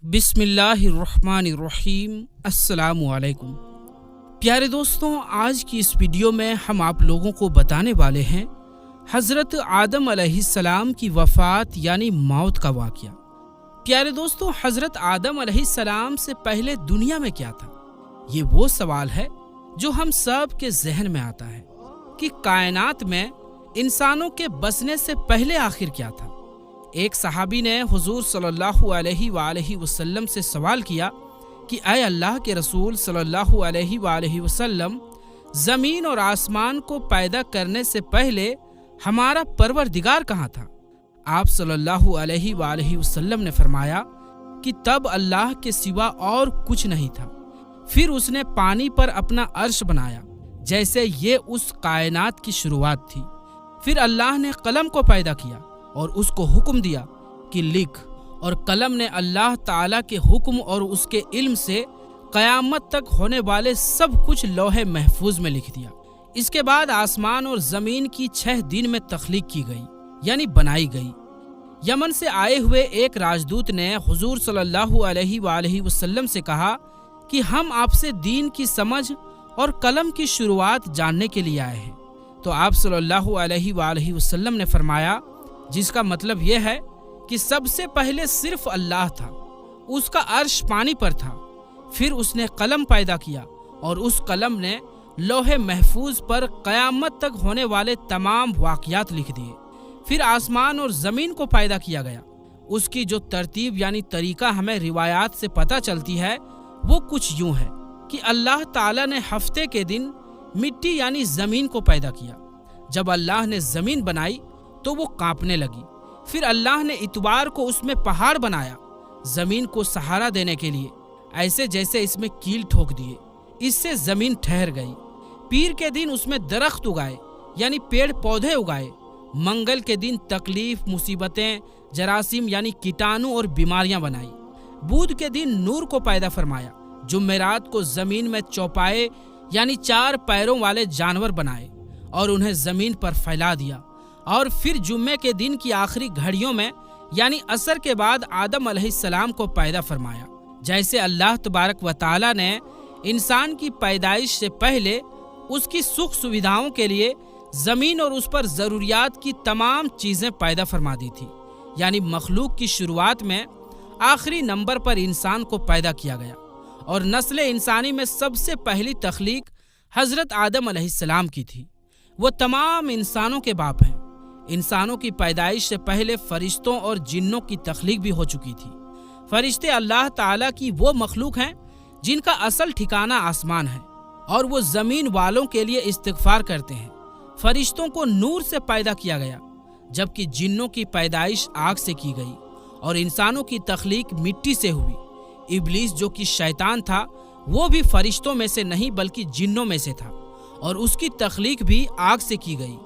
بسم اللہ الرحمن الرحیم۔ السلام علیکم پیارے دوستوں، آج کی اس ویڈیو میں ہم آپ لوگوں کو بتانے والے ہیں حضرت آدم علیہ السلام کی وفات یعنی موت کا واقعہ۔ پیارے دوستوں، حضرت آدم علیہ السلام سے پہلے دنیا میں کیا تھا؟ یہ وہ سوال ہے جو ہم سب کے ذہن میں آتا ہے کہ کائنات میں انسانوں کے بسنے سے پہلے آخر کیا تھا۔ ایک صحابی نے حضور صلی اللہ علیہ وآلہ وسلم سے سوال کیا کہ اے اللہ کے رسول صلی اللہ علیہ وآلہ وسلم، زمین اور آسمان کو پیدا کرنے سے پہلے ہمارا پروردگار کہاں تھا؟ آپ صلی اللہ علیہ وآلہ وسلم نے فرمایا کہ تب اللہ کے سوا اور کچھ نہیں تھا، پھر اس نے پانی پر اپنا عرش بنایا جیسے یہ اس کائنات کی شروعات تھی۔ پھر اللہ نے قلم کو پیدا کیا اور اس کو حکم دیا کہ لکھ، اور قلم نے اللہ تعالیٰ کے حکم اور اس کے علم سے قیامت تک ہونے والے سب کچھ لوح محفوظ میں لکھ دیا۔ اس کے بعد آسمان اور زمین کی 6 دن میں تخلیق کی گئی یعنی بنائی گئی۔ یمن سے آئے ہوئے ایک راجدوت نے حضور صلی اللہ علیہ وآلہ وسلم سے کہا کہ ہم آپ سے دین کی سمجھ اور قلم کی شروعات جاننے کے لیے آئے ہیں۔ تو آپ صلی اللہ علیہ وآلہ وسلم نے فرمایا، جس کا مطلب یہ ہے کہ سب سے پہلے صرف اللہ تھا، اس کا عرش پانی پر تھا، پھر اس نے قلم پیدا کیا اور اس قلم نے لوح محفوظ پر قیامت تک ہونے والے تمام واقعات لکھ دیے۔ پھر آسمان اور زمین کو پیدا کیا گیا۔ اس کی جو ترتیب یعنی طریقہ ہمیں روایات سے پتہ چلتی ہے وہ کچھ یوں ہے کہ اللہ تعالیٰ نے ہفتے کے دن مٹی یعنی زمین کو پیدا کیا۔ جب اللہ نے زمین بنائی تو وہ کانپنے لگی۔ پھر اللہ نے اتوار کو اس میں پہاڑ بنایا زمین کو سہارا دینے کے لیے، ایسے جیسے اس میں کیل ٹھوک دیے، اس سے زمین ٹھہر گئی۔ پیر کے دن اس میں درخت اگائے یعنی پیڑ پودے اگائے۔ منگل کے دن تکلیف، مصیبتیں، جراثیم یعنی کیٹانو اور بیماریاں بنائی۔ بدھ کے دن نور کو پیدا فرمایا۔ جمعرات کو زمین میں چوپائے یعنی 4 پیروں والے جانور بنائے اور انہیں زمین پر پھیلا دیا۔ اور پھر جمعے کے دن کی آخری گھڑیوں میں یعنی عصر کے بعد آدم علیہ السلام کو پیدا فرمایا۔ جیسے اللہ تبارک و تعالی نے انسان کی پیدائش سے پہلے اس کی سکھ سویدھاؤں کے لیے زمین اور اس پر ضروریات کی تمام چیزیں پیدا فرما دی تھی، یعنی مخلوق کی شروعات میں آخری نمبر پر انسان کو پیدا کیا گیا، اور نسل انسانی میں سب سے پہلی تخلیق حضرت آدم علیہ السلام کی تھی۔ وہ تمام انسانوں کے باپ ہیں۔ انسانوں کی پیدائش سے پہلے فرشتوں اور جنوں کی تخلیق بھی ہو چکی تھی۔ فرشتے اللہ تعالیٰ کی وہ مخلوق ہیں جن کا اصل ٹھکانہ آسمان ہے، اور وہ زمین والوں کے لیے استغفار کرتے ہیں۔ فرشتوں کو نور سے پیدا کیا گیا، جبکہ جنوں کی پیدائش آگ سے کی گئی، اور انسانوں کی تخلیق مٹی سے ہوئی۔ ابلیس جو کہ شیطان تھا وہ بھی فرشتوں میں سے نہیں بلکہ جنوں میں سے تھا، اور اس کی تخلیق بھی آگ سے کی گئی۔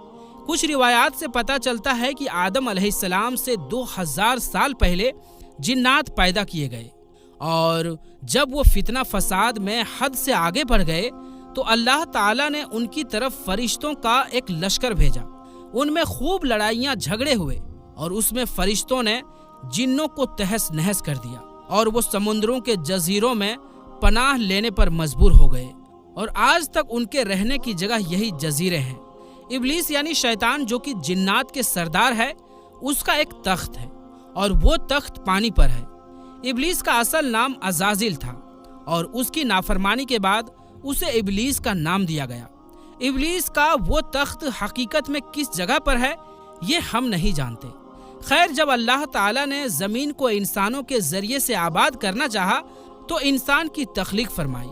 کچھ روایات سے پتہ چلتا ہے کہ آدم علیہ السلام سے 2000 سال پہلے جنات پیدا کیے گئے، اور جب وہ فتنہ فساد میں حد سے آگے بڑھ گئے تو اللہ تعالیٰ نے ان کی طرف فرشتوں کا ایک لشکر بھیجا۔ ان میں خوب لڑائیاں جھگڑے ہوئے، اور اس میں فرشتوں نے جنوں کو تہس نہس کر دیا، اور وہ سمندروں کے جزیروں میں پناہ لینے پر مجبور ہو گئے، اور آج تک ان کے رہنے کی جگہ یہی جزیرے ہیں۔ ابلیس یعنی شیطان جو کہ جنات کے سردار ہے، اس کا ایک تخت ہے، اور وہ تخت پانی پر ہے۔ ابلیس کا اصل نام عزازیل تھا، اور اس کی نافرمانی کے بعد اسے ابلیس کا نام دیا گیا۔ ابلیس کا وہ تخت حقیقت میں کس جگہ پر ہے یہ ہم نہیں جانتے۔ خیر، جب اللہ تعالیٰ نے زمین کو انسانوں کے ذریعے سے آباد کرنا چاہا تو انسان کی تخلیق فرمائی،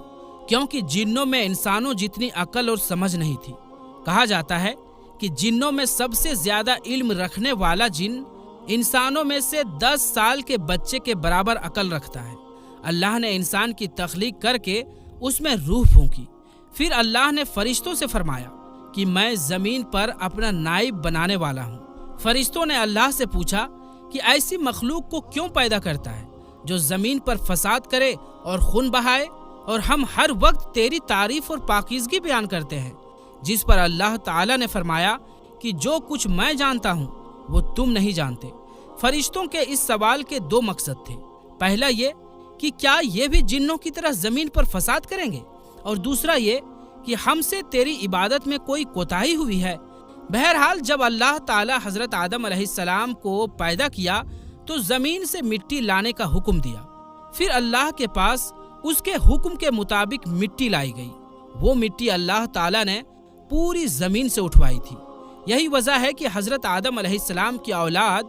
کیونکہ جنوں میں انسانوں جتنی عقل اور سمجھ نہیں تھی۔ کہا جاتا ہے کہ جنوں میں سب سے زیادہ علم رکھنے والا جن انسانوں میں سے 10 سال کے بچے کے برابر عقل رکھتا ہے۔ اللہ نے انسان کی تخلیق کر کے اس میں روح پھونکی۔ پھر اللہ نے فرشتوں سے فرمایا کہ میں زمین پر اپنا نائب بنانے والا ہوں۔ فرشتوں نے اللہ سے پوچھا کہ ایسی مخلوق کو کیوں پیدا کرتا ہے جو زمین پر فساد کرے اور خون بہائے، اور ہم ہر وقت تیری تعریف اور پاکیزگی بیان کرتے ہیں۔ جس پر اللہ تعالیٰ نے فرمایا کہ جو کچھ میں جانتا ہوں وہ تم نہیں جانتے۔ فرشتوں کے اس سوال کے 2 مقصد تھے۔ پہلا یہ کہ کیا یہ بھی جنوں کی طرح زمین پر فساد کریں گے؟ اور دوسرا یہ کہ ہم سے تیری عبادت میں کوئی کوتاہی ہوئی ہے۔ بہرحال جب اللہ تعالی حضرت آدم علیہ السلام کو پیدا کیا تو زمین سے مٹی لانے کا حکم دیا۔ پھر اللہ کے پاس اس کے حکم کے مطابق مٹی لائی گئی۔ وہ مٹی اللہ تعالی نے پوری زمین سے اٹھوائی تھی۔ یہی وجہ ہے کہ حضرت آدم علیہ السلام کی اولاد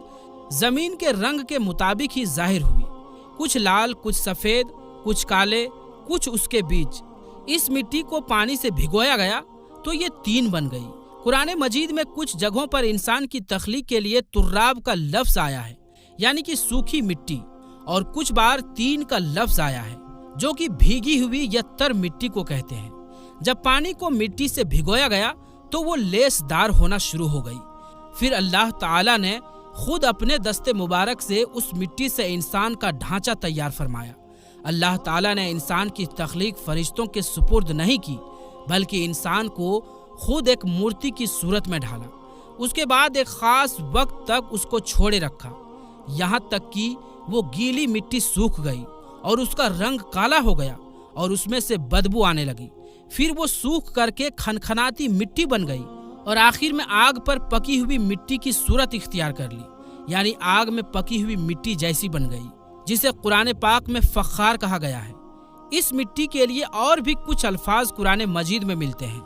زمین کے رنگ کے مطابق ہی ظاہر ہوئی، کچھ لال، کچھ سفید، کچھ کالے، کچھ اس کے بیچ۔ اس مٹی کو پانی سے بھگویا گیا تو یہ تین بن گئی۔ قرآن مجید میں کچھ جگہوں پر انسان کی تخلیق کے لیے تراب کا لفظ آیا ہے، یعنی کہ سوکھی مٹی، اور کچھ بار تین کا لفظ آیا ہے جو کہ بھیگی ہوئی یا تر مٹی کو کہتے ہیں۔ جب پانی کو مٹی سے بھگویا گیا تو وہ لیس دار ہونا شروع ہو گئی۔ پھر اللہ تعالی نے خود اپنے دست مبارک سے اس مٹی سے انسان کا ڈھانچہ تیار فرمایا۔ اللہ تعالی نے انسان کی تخلیق فرشتوں کے سپرد نہیں کی، بلکہ انسان کو خود ایک مورتی کی صورت میں ڈھالا۔ اس کے بعد ایک خاص وقت تک اس کو چھوڑے رکھا، یہاں تک کہ وہ گیلی مٹی سوکھ گئی اور اس کا رنگ کالا ہو گیا اور اس میں سے بدبو آنے لگی۔ پھر وہ سوکھ کر کے کھنکھناتی مٹی بن گئی اور آخر میں آگ پر پکی ہوئی مٹی کی صورت اختیار کر لی، یعنی آگ میں پکی ہوئی مٹی جیسی بن گئی، جسے قرآن پاک میں فخار کہا گیا ہے۔ اس مٹی کے لیے اور بھی کچھ الفاظ قرآن مجید میں ملتے ہیں،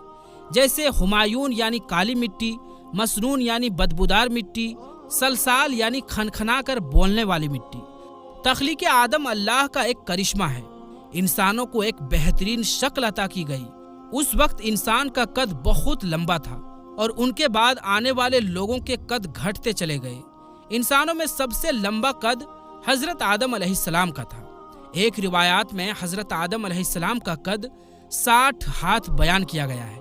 جیسے ہمایون یعنی کالی مٹی، مسنون یعنی بدبودار مٹی، سلسال یعنی کھنکھنا کر بولنے والی مٹی۔ تخلیق آدم اللہ کا ایک کرشمہ ہے۔ انسانوں کو ایک بہترین شکل عطا کی گئی۔ اس وقت انسان کا قد بہت لمبا تھا اور ان کے بعد آنے والے لوگوں کے قد گھٹتے چلے گئے۔ انسانوں میں سب سے لمبا قد حضرت آدم علیہ السلام کا تھا۔ ایک روایات میں حضرت آدم علیہ السلام کا قد 60 ہاتھ بیان کیا گیا ہے۔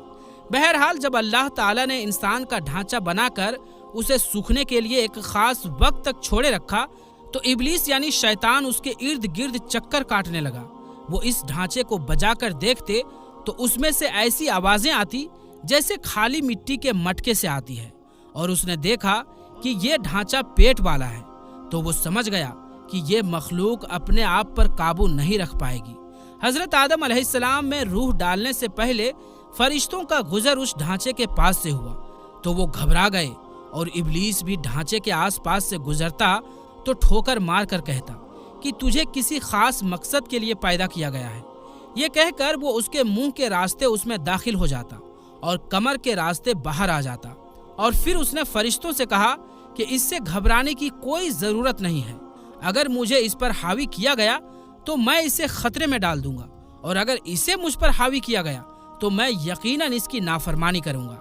بہرحال جب اللہ تعالیٰ نے انسان کا ڈھانچہ بنا کر اسے سوکھنے کے لیے ایک خاص وقت تک چھوڑے رکھا تو ابلیس یعنی شیطان اس کے ارد گرد چکر کاٹنے لگا۔ وہ اس ڈھانچے کو بجا کر دیکھتے تو اس میں سے ایسی آوازیں آتی جیسے خالی مٹی کے مٹکے سے آتی ہے، اور اس نے دیکھا کہ یہ ڈھانچہ پیٹ والا ہے، تو وہ سمجھ گیا کہ یہ مخلوق اپنے آپ پر قابو نہیں رکھ پائے گی۔ حضرت آدم علیہ السلام میں روح ڈالنے سے پہلے فرشتوں کا گزر اس ڈھانچے کے پاس سے ہوا تو وہ گھبرا گئے، اور ابلیس بھی ڈھانچے کے آس پاس سے گزرتا تو ٹھوکر مار کر کہتا کہ تجھے کسی خاص مقصد کے لیے پیدا کیا گیا ہے۔ یہ کہہ کر وہ اس کے منہ کے راستے اس میں داخل ہو جاتا اور کمر کے راستے باہر آ جاتا، اور پھر اس نے فرشتوں سے کہا کہ اس سے گھبرانے کی کوئی ضرورت نہیں ہے۔ اگر مجھے اس پر حاوی کیا گیا تو میں اسے خطرے میں ڈال دوں گا، اور اگر اسے مجھ پر حاوی کیا گیا تو میں یقیناً اس کی نافرمانی کروں گا۔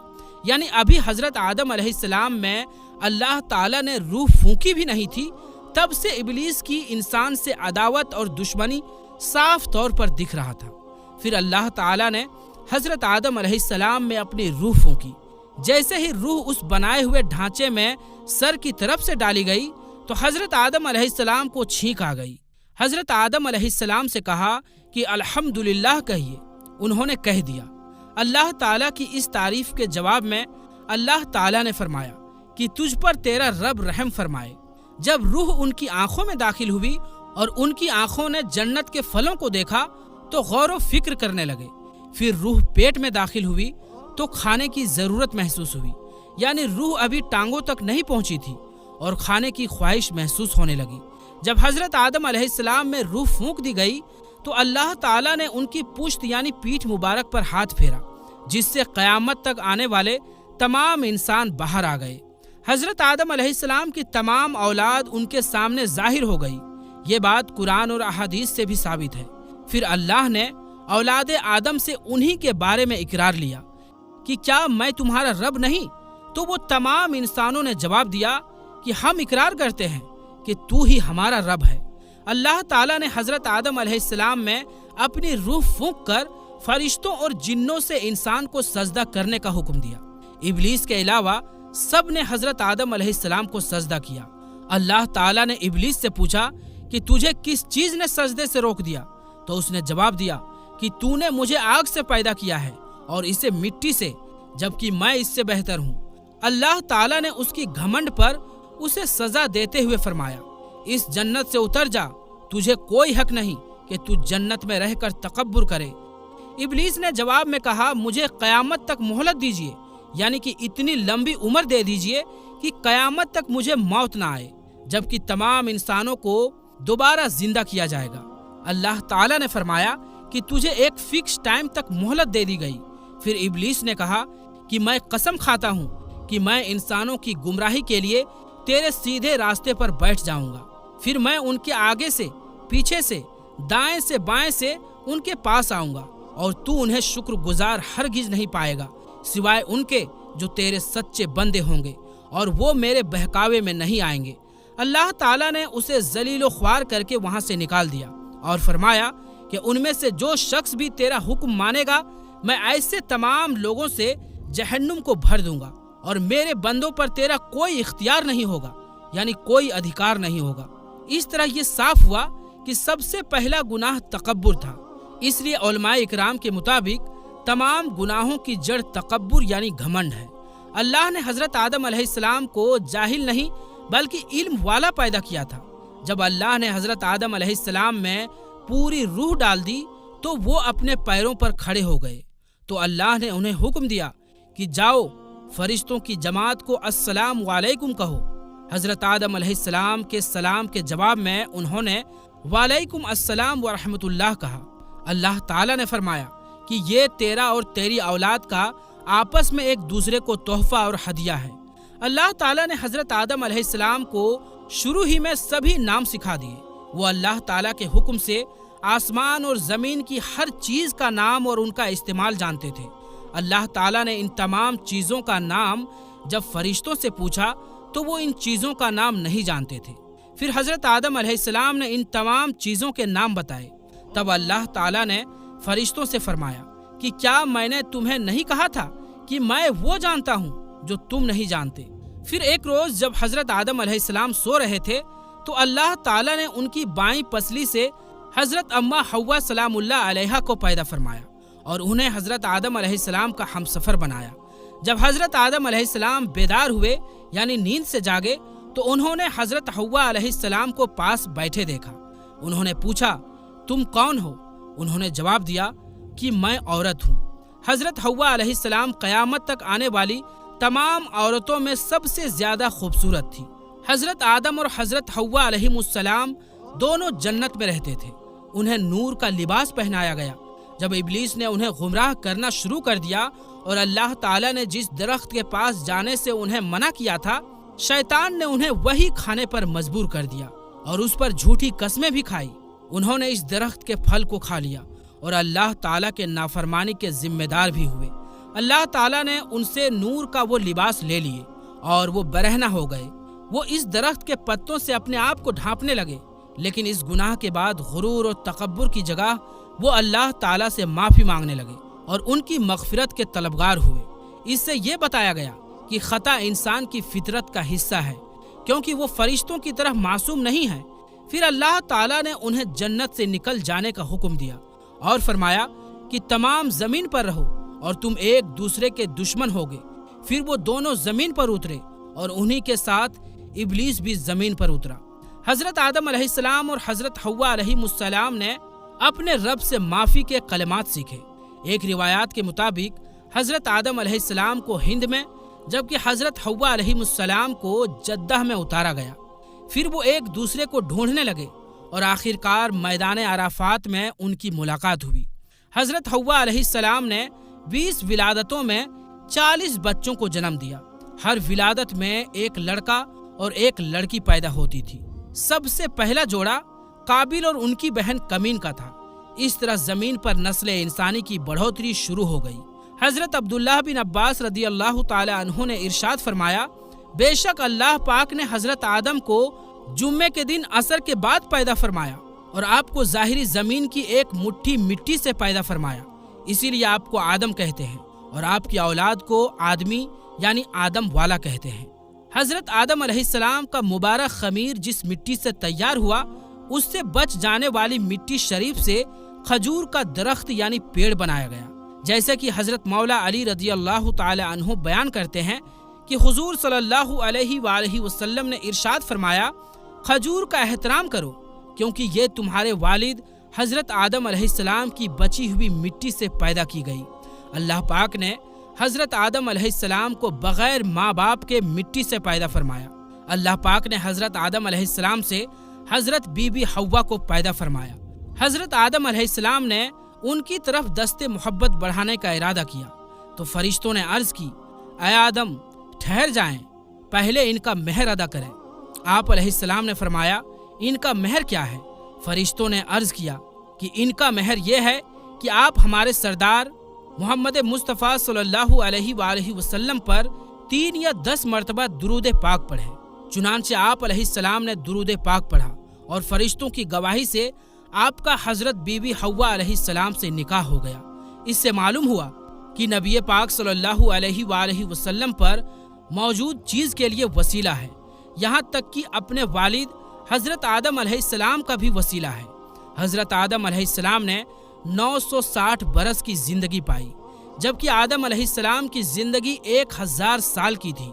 یعنی ابھی حضرت آدم علیہ السلام میں اللہ تعالیٰ نے روح پھونکی بھی نہیں تھی، تب سے ابلیس کی انسان سے عداوت اور دشمنی صاف طور پر دکھ رہا تھا۔ پھر اللہ تعالیٰ نے حضرت آدم علیہ السلام میں اپنی روح پھونکی۔ جیسے ہی روح اس بنائے ہوئے ڈھانچے میں سر کی طرف سے ڈالی گئی تو حضرت آدم علیہ السلام کو چھینک آ گئی۔ حضرت آدم علیہ السلام سے کہا کہ الحمدللہ کہیے۔ انہوں نے کہہ دیا۔ اللہ تعالیٰ کی اس تعریف کے جواب میں اللہ تعالیٰ نے فرمایا کہ تجھ پر تیرا رب رحم فرمائے۔ جب روح ان کی آنکھوں میں داخل ہوئی اور ان کی آنکھوں نے جنت کے پھلوں کو دیکھا تو غور و فکر کرنے لگے۔ پھر روح پیٹ میں داخل ہوئی تو کھانے کی ضرورت محسوس ہوئی، یعنی روح ابھی ٹانگوں تک نہیں پہنچی تھی اور کھانے کی خواہش محسوس ہونے لگی۔ جب حضرت آدم علیہ السلام میں روح پھونک دی گئی تو اللہ تعالیٰ نے ان کی پشت یعنی پیٹھ مبارک پر ہاتھ پھیرا، جس سے قیامت تک آنے والے تمام انسان باہر آ گئے۔ حضرت آدم علیہ السلام کی تمام اولاد ان کے سامنے ظاہر ہو گئی۔ یہ بات قرآن اور احادیث سے بھی ثابت ہے۔ پھر اللہ نے اولاد آدم سے انہی کے بارے میں اقرار لیا کہ کیا میں تمہارا رب نہیں؟ تو وہ تمام انسانوں نے جواب دیا کہ ہم اقرار کرتے ہیں کہ تو ہی ہمارا رب ہے۔ اللہ تعالیٰ نے حضرت آدم علیہ السلام میں اپنی روح پھونک کر فرشتوں اور جنوں سے انسان کو سجدہ کرنے کا حکم دیا۔ ابلیس کے علاوہ سب نے حضرت آدم علیہ السلام کو سجدہ کیا۔ اللہ تعالیٰ نے ابلیس سے پوچھا کہ تجھے کس چیز نے سجدے سے روک دیا؟ تو اس نے جواب دیا کہ تو نے مجھے آگ سے پیدا کیا ہے اور اسے مٹی سے، جبکہ میں اس سے بہتر ہوں۔ اللہ تعالیٰ نے اس کی گھمنڈ پر اسے سزا دیتے ہوئے فرمایا، اس جنت سے اتر جا، تجھے کوئی حق نہیں کہ تو جنت میں رہ کر تکبر کرے۔ ابلیس نے جواب میں کہا، مجھے قیامت تک مہلت دیجیے، یعنی کہ اتنی لمبی عمر دے دیجیے کہ قیامت تک مجھے موت نہ آئے، جبکہ تمام انسانوں کو دوبارہ زندہ کیا جائے گا۔ اللہ تعالیٰ نے فرمایا کہ تجھے ایک فکس ٹائم تک مہلت دے دی گئی۔ پھر ابلیس نے کہا کہ میں قسم کھاتا ہوں کہ میں انسانوں کی گمراہی کے لیے تیرے سیدھے راستے پر بیٹھ جاؤں گا، پھر میں ان کے آگے سے، پیچھے سے، دائیں سے، بائیں سے ان کے پاس آؤں گا، اور تو انہیں شکر گزار ہرگز نہیں پائے گا سوائے ان کے جو تیرے سچے بندے ہوں گے، اور وہ میرے بہکاوے میں نہیں آئیں گے۔ اللہ تعالیٰ نے اسے ذلیل و خوار کر کے وہاں سے نکال دیا اور فرمایا کہ ان میں سے جو شخص بھی تیرا حکم مانے گا، میں ایسے تمام لوگوں سے جہنم کو بھر دوں گا، اور میرے بندوں پر تیرا کوئی اختیار نہیں ہوگا، یعنی کوئی ادھیکار نہیں ہوگا۔ اس طرح یہ صاف ہوا کہ سب سے پہلا گناہ تکبر تھا۔ اس لیے علماء اکرام کے مطابق تمام گناہوں کی جڑ تکبر یعنی گھمنڈ ہے۔ اللہ نے حضرت آدم علیہ السلام کو جاہل نہیں بلکہ علم والا پیدا کیا تھا۔ جب اللہ نے حضرت آدم علیہ السلام میں پوری روح ڈال دی تو وہ اپنے پیروں پر کھڑے ہو گئے، تو اللہ نے انہیں حکم دیا کہ جاؤ فرشتوں کی جماعت کو السلام علیکم کہو۔ حضرت آدم علیہ السلام کے سلام کے جواب میں انہوں نے وعلیکم السلام ورحمۃ اللہ کہا۔ اللہ تعالیٰ نے فرمایا کہ یہ تیرا اور تیری اولاد کا آپس میں ایک دوسرے کو تحفہ اور ہدیہ ہے۔ اللہ تعالیٰ نے حضرت آدم علیہ السلام کو شروع ہی میں سبھی نام سکھا دیے۔ وہ اللہ تعالیٰ کے حکم سے آسمان اور زمین کی ہر چیز کا نام اور ان کا استعمال جانتے تھے۔ اللہ تعالیٰ نے ان تمام چیزوں کا نام جب فرشتوں سے پوچھا تو وہ ان چیزوں کا نام نہیں جانتے تھے۔ پھر حضرت آدم علیہ السلام نے ان تمام چیزوں کے نام بتائے۔ تب اللہ تعالیٰ نے فرشتوں سے فرمایا کہ کیا میں نے تمہیں نہیں کہا تھا کہ میں وہ جانتا ہوں جو تم نہیں جانتے؟ پھر ایک روز جب حضرت آدم علیہ السلام سو رہے تھے تو اللہ تعالیٰ نے ان کی بائیں پسلی سے حضرت اماں حوا سلام اللہ علیہا کو پیدا فرمایا اور انہیں حضرت آدم علیہ السلام کا ہمسفر بنایا۔ جب حضرت آدم علیہ السلام بیدار ہوئے یعنی نیند سے جاگے تو انہوں نے حضرت حوا علیہ السلام کو پاس بیٹھے دیکھا۔ انہوں نے پوچھا، تم کون ہو؟ انہوں نے جواب دیا کہ میں عورت ہوں۔ حضرت حوا علیہ السلام قیامت تک آنے والی تمام عورتوں میں سب سے زیادہ خوبصورت تھی۔ حضرت آدم اور حضرت حوا علیہ السلام دونوں جنت میں رہتے تھے۔ انہیں نور کا لباس پہنایا گیا۔ جب ابلیس نے انہیں گمراہ کرنا شروع کر دیا اور اللہ تعالیٰ نے جس درخت کے پاس جانے سے انہیں منع کیا تھا، شیطان نے انہیں وہی کھانے پر مجبور کر دیا اور اس پر جھوٹی قسمیں بھی کھائی۔ انہوں نے اس درخت کے پھل کو کھا لیا اور اللہ تعالیٰ کے نافرمانی کے ذمہ دار بھی ہوئے۔ اللہ تعالیٰ نے ان سے نور کا وہ لباس لے لیے اور وہ برہنہ ہو گئے۔ وہ اس درخت کے پتوں سے اپنے آپ کو ڈھانپنے لگے، لیکن اس گناہ کے بعد غرور اور تکبر کی جگہ وہ اللہ تعالیٰ سے معافی مانگنے لگے اور ان کی مغفرت کے طلبگار ہوئے۔ اس سے یہ بتایا گیا کہ خطا انسان کی فطرت کا حصہ ہے، کیونکہ وہ فرشتوں کی طرح معصوم نہیں ہے۔ پھر اللہ تعالیٰ نے انہیں جنت سے نکل جانے کا حکم دیا اور فرمایا کہ تمام زمین پر رہو اور تم ایک دوسرے کے دشمن ہوگے۔ پھر وہ دونوں زمین پر اترے اور انہی کے ساتھ ابلیس بھی زمین پر اترا۔ حضرت آدم علیہ السلام اور حضرت حوا علیہ السلام نے اپنے رب سے معافی کے کلمات سیکھے۔ ایک روایات کے مطابق حضرت آدم علیہ السلام کو ہند میں جبکہ حضرت حوا علیہ السلام کو جدہ میں اتارا گیا۔ پھر وہ ایک دوسرے کو ڈھونڈنے لگے اور آخرکار میدان عرفات میں ان کی ملاقات ہوئی۔ حضرت حوا علیہ السلام نے 20 ولادتوں میں 40 بچوں کو جنم دیا۔ ہر ولادت میں ایک لڑکا اور ایک لڑکی پیدا ہوتی تھی۔ سب سے پہلا جوڑا قابل اور ان کی بہن کمین کا تھا۔ اس طرح زمین پر نسل انسانی کی بڑھوتری شروع ہو گئی۔ حضرت عبداللہ بن عباس رضی اللہ تعالی عنہ نے ارشاد فرمایا، بے شک اللہ پاک نے حضرت آدم کو جمعے کے دن عصر کے بعد پیدا فرمایا اور آپ کو ظاہری زمین کی ایک مٹھی مٹی سے پیدا فرمایا، اسی لیے آپ کو آدم کہتے ہیں، اور آپ کی اولاد کو آدمی یعنی آدم والا کہتے ہیں۔ حضرت آدم علیہ السلام کا مبارک خمیر جس مٹی سے تیار ہوا، اس سے بچ جانے والی مٹی شریف سے کھجور کا درخت یعنی پیڑ بنایا گیا۔ جیسے کہ حضرت مولا علی رضی اللہ تعالی عنہ بیان کرتے ہیں کہ حضور صلی اللہ علیہ وآلہ وسلم نے ارشاد فرمایا، کھجور کا احترام کرو کیونکہ یہ تمہارے والد حضرت آدم علیہ السلام کی بچی ہوئی مٹی سے پیدا کی گئی۔ اللہ پاک نے حضرت آدم علیہ السلام کو بغیر ماں باپ کے مٹی سے پیدا فرمایا۔ اللہ پاک نے حضرت آدم علیہ السلام سے حضرت بی بی حوا کو پیدا فرمایا۔ حضرت آدم علیہ السلام نے ان کی طرف دست محبت بڑھانے کا ارادہ کیا تو فرشتوں نے عرض کی، اے آدم ٹھہر جائیں، پہلے ان کا مہر ادا کریں۔ آپ علیہ السلام نے فرمایا، ان کا مہر کیا ہے؟ فرشتوں نے عرض کیا کہ ان کا مہر یہ ہے کہ آپ ہمارے سردار محمد مصطفیٰ صلی اللہ علیہ وآلہ وسلم پر 3 یا 10 مرتبہ درود پاک پڑھیں۔ چنانچہ آپ علیہ السلام نے درود پاک پڑھا اور فرشتوں کی گواہی سے آپ کا حضرت بی بی حوا علیہ السلام سے نکاح ہو گیا۔ اس سے معلوم ہوا کہ نبی پاک صلی اللہ علیہ وآلہ وسلم پر موجود چیز کے لیے وسیلہ ہے، یہاں تک کہ اپنے والد حضرت آدم علیہ السلام کا بھی وسیلہ ہے۔ حضرت آدم علیہ السلام نے 960 برس کی زندگی پائی، جبکہ آدم علیہ السلام کی زندگی 1000 سال کی تھی،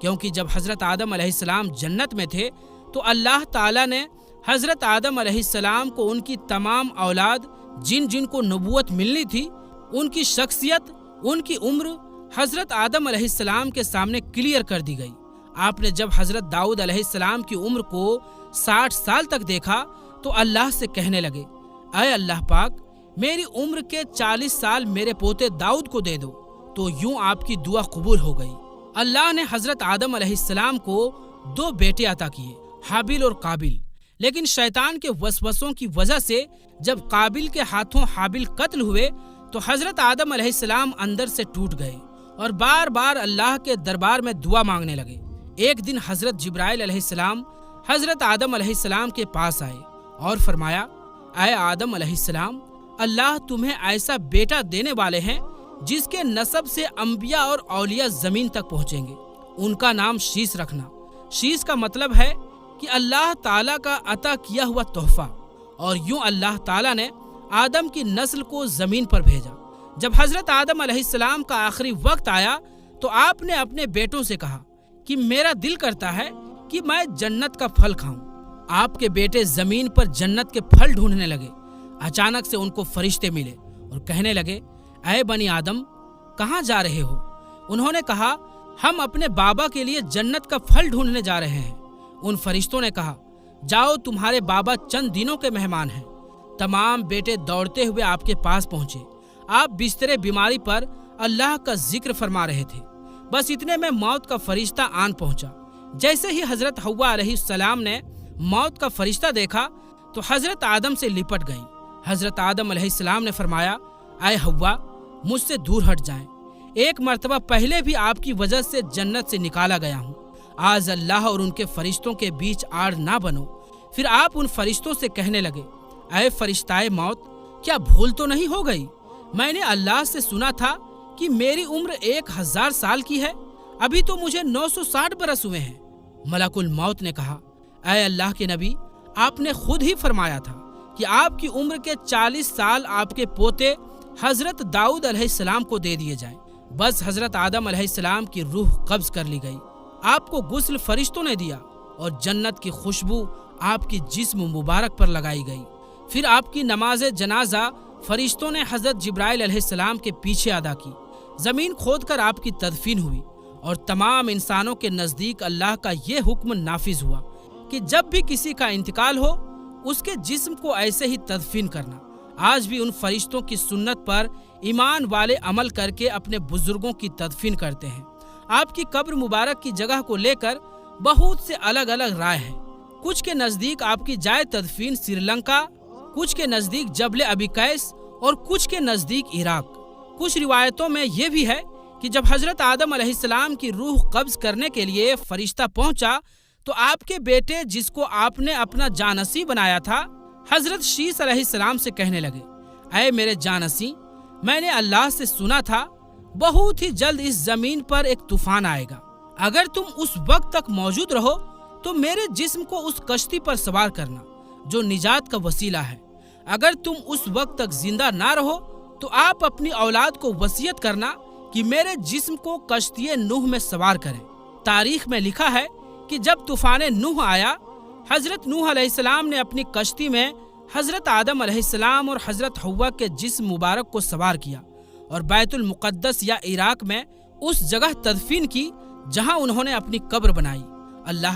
کیونکہ جب حضرت آدم علیہ السلام جنت میں تھے تو اللہ تعالیٰ نے حضرت آدم علیہ السلام کو ان کی تمام اولاد جن جن کو نبوت ملنی تھی، ان کی شخصیت، ان کی عمر حضرت آدم علیہ السلام کے سامنے کلیئر کر دی گئی۔ آپ نے جب حضرت داؤد علیہ السلام کی عمر کو 60 سال تک دیکھا تو اللہ سے کہنے لگے، اے اللہ پاک میری عمر کے 40 سال میرے پوتے داؤد کو دے دو، تو یوں آپ کی دعا قبول ہو گئی۔ اللہ نے حضرت آدم علیہ السلام کو 2 بیٹے عطا کیے، حابیل اور قابیل، لیکن شیطان کے وسوسوں کی وجہ سے جب قابیل کے ہاتھوں حابیل قتل ہوئے تو حضرت آدم علیہ السلام اندر سے ٹوٹ گئے اور بار بار اللہ کے دربار میں دعا مانگنے لگے۔ ایک دن حضرت جبرائیل علیہ السلام حضرت آدم علیہ السلام کے پاس آئے اور فرمایا، اے آدم علیہ السلام، اللہ تمہیں ایسا بیٹا دینے والے ہیں جس کے نسب سے انبیاء اور اولیاء زمین تک پہنچیں گے، ان کا نام شیس رکھنا۔ شیس کا مطلب ہے کہ اللہ تعالیٰ کا عطا کیا ہوا تحفہ، اور یوں اللہ تعالیٰ نے آدم کی نسل کو زمین پر بھیجا۔ جب حضرت آدم علیہ السلام کا آخری وقت آیا تو آپ نے اپنے بیٹوں سے کہا کہ میرا دل کرتا ہے کہ میں جنت کا پھل کھاؤں۔ آپ کے بیٹے زمین پر جنت کے پھل ڈھونڈنے لگے۔ اچانک سے ان کو فرشتے ملے اور کہنے لگے، اے بنی آدم کہاں جا رہے ہو؟ انہوں نے کہا، ہم اپنے بابا کے لیے جنت کا پھل ڈھونڈنے جا رہے ہیں۔ ان فرشتوں نے کہا، جاؤ تمہارے بابا چند دنوں کے مہمان ہیں۔ تمام بیٹے دوڑتے ہوئے آپ کے پاس پہنچے۔ آپ بستر بیماری پر اللہ کا ذکر فرما رہے تھے، بس اتنے میں موت کا فرشتہ آن پہنچا۔ جیسے ہی حضرت حوا علیہ السلام نے موت کا فرشتہ دیکھا تو حضرت آدم سے لپٹ گئیں۔ حضرت آدم علیہ السلام نے فرمایا، اے حوا مجھ سے دور ہٹ جائیں، ایک مرتبہ پہلے بھی آپ کی وجہ سے جنت سے نکالا گیا ہوں، آج اللہ اور ان کے فرشتوں کے بیچ آڑ نہ بنو۔ پھر آپ ان فرشتوں سے کہنے لگے، اے فرشتائے موت، کیا بھول تو نہیں ہو گئی؟ میں نے اللہ سے سنا تھا کہ میری عمر 1000 سال کی ہے، ابھی تو مجھے 960 برس ہوئے ہیں۔ ملک الموت نے کہا، اے اللہ کے نبی، آپ نے خود ہی فرمایا تھا کہ آپ کی عمر کے 40 سال آپ کے پوتے حضرت داؤد علیہ السلام کو دے دیے جائیں۔ بس حضرت آدم علیہ السلام کی روح قبض کر لی گئی۔ آپ کو غسل فرشتوں نے دیا اور جنت کی خوشبو آپ کی جسم مبارک پر لگائی گئی۔ پھر آپ کی نماز جنازہ فرشتوں نے حضرت جبرائیل علیہ السلام کے پیچھے ادا کی۔ زمین کھود کر آپ کی تدفین ہوئی اور تمام انسانوں کے نزدیک اللہ کا یہ حکم نافذ ہوا کہ جب بھی کسی کا انتقال ہو اس کے جسم کو ایسے ہی تدفین کرنا۔ آج بھی ان فرشتوں کی سنت پر ایمان والے عمل کر کے اپنے بزرگوں کی تدفین کرتے ہیں۔ آپ کی قبر مبارک کی جگہ کو لے کر بہت سے الگ الگ رائے ہیں۔ کچھ کے نزدیک آپ کی جائے تدفین سری لنکا، کچھ کے نزدیک جبل ابی قیس اور کچھ کے نزدیک عراق۔ کچھ روایتوں میں یہ بھی ہے کہ جب حضرت آدم علیہ السلام کی روح قبض کرنے کے لیے فرشتہ پہنچا تو آپ کے بیٹے جس کو آپ نے اپنا جانشین بنایا تھا حضرت شیس علیہ السلام سے کہنے لگے، اے میرے جانشین، میں نے اللہ سے سنا تھا بہت ہی جلد اس زمین پر ایک طوفان آئے گا، اگر تم اس وقت تک موجود رہو تو میرے جسم کو اس کشتی پر سوار کرنا جو نجات کا وسیلہ ہے، اگر تم اس وقت تک زندہ نہ رہو تو آپ اپنی اولاد کو وصیت کرنا کہ میرے جسم کو کشتی نوح میں سوار کریں۔ تاریخ میں لکھا ہے کہ جب طوفان نوح آیا، حضرت نوح علیہ السلام نے اپنی کشتی میں حضرت آدم علیہ السلام اور حضرت حوا کے جسم مبارک کو سوار کیا اور بیت المقدس یا عراق میں اس جگہ تدفین کی جہاں انہوں نے اپنی قبر بنائی۔ اللہ